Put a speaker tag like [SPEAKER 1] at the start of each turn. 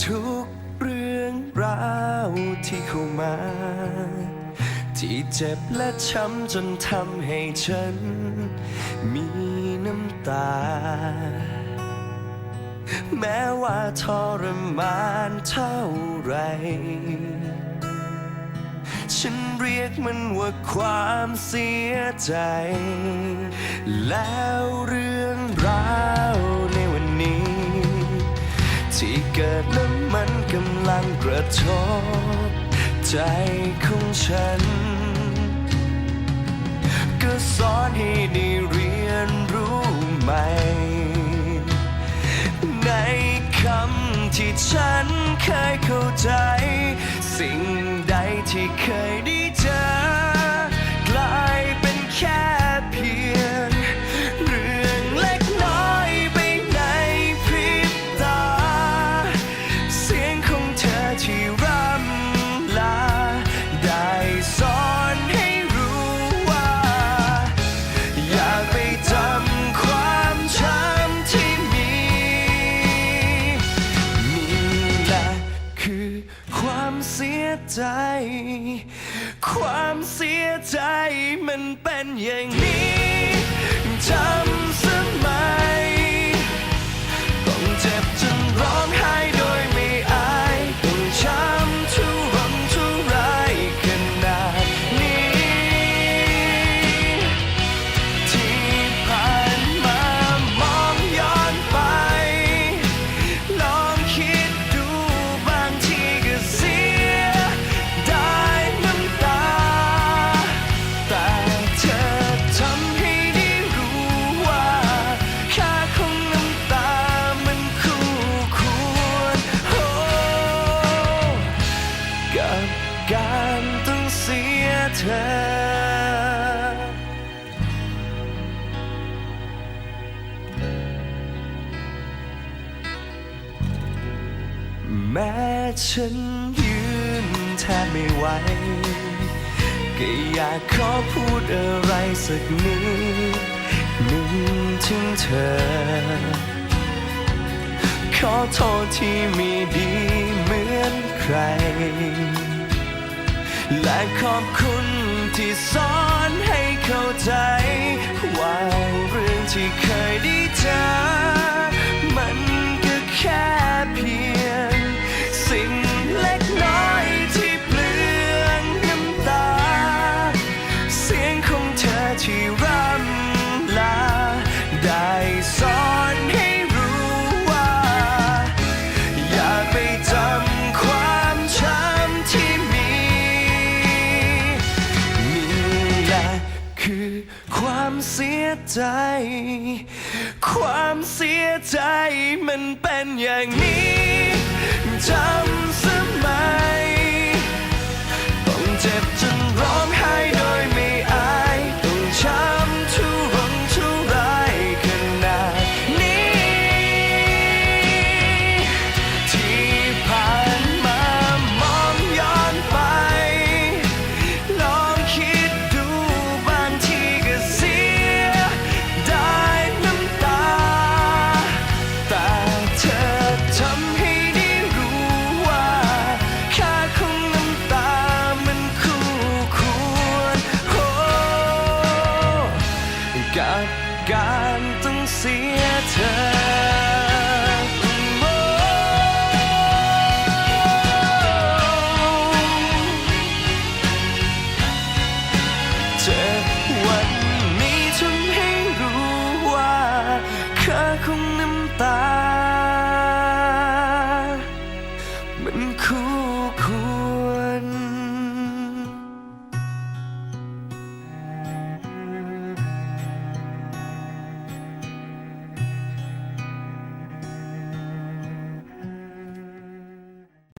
[SPEAKER 1] ทุกเรื่องราวที่เข้ามาที่เจ็บและช้ำจนทำให้ฉันมีน้ำตาแม้ว่าทรมานเท่าไรฉันเรียกมันว่าความเสียใจแล้วเรื่องราวในวันนี้ที่เกิดแล้วมันกำลังกระทบใจของฉันก็สอนให้ได้เรียนรู้ใหม่ในคำที่ฉันเคยเข้าใจสิ่งใดที่เคยได้เจอกลายเป็นแค่เพียงเรื่องเล็กน้อยไปในพริบตาเสียงของเธอที่ร่ำลาได้สอนให้รู้ว่าอย่าไปจำความช้ำที่มีแหละคือความเสียใจความเสียใจมันเป็นอย่างนี้จำสมัยต้องเจ็บจนร้องไห้โดยไม่อายต้องช้ำทุรนทุรายขนาดนี้ที่ผ่านมามองย้อนไปลองคิดดูบางทีก็เสียได้น้ำตาแต่เธอทำให้ได้รู้ว่าค่าของน้ำตามันคู่ควรกับการต้องเสียเธอแม้ฉันยืนแทบไม่ไหวก็อยากขอพูดอะไรสักนิดหนึ่งถึงเธอขอโทษที่ไม่ดีเหมือนใครและขอบคุณที่สอนให้เข้าใจว่าเรื่องที่เคยได้เจอมันก็แค่เพียงสิ่งเล็กน้อยที่เปลืองน้ำตาเสียงของเธอที่ร่ำลาได้สอนให้รู้ว่าอย่าไปจำความช้ำที่มีนี่แหละคือความเสียใจความเสียใจมันเป็นอย่างนี้จำสมัยต้องเจ็บจนร้องไห้โดยไม่อายต้องช้ำทุรนทุรายขนาดนี้ที่ผ่านมามองย้อนไปลองคิดดูบางทีก็เสียได้น้ำตาแต่เธอทำให้ได้รู้ว่าค่าของน้ำตามันคู่ควรกับการ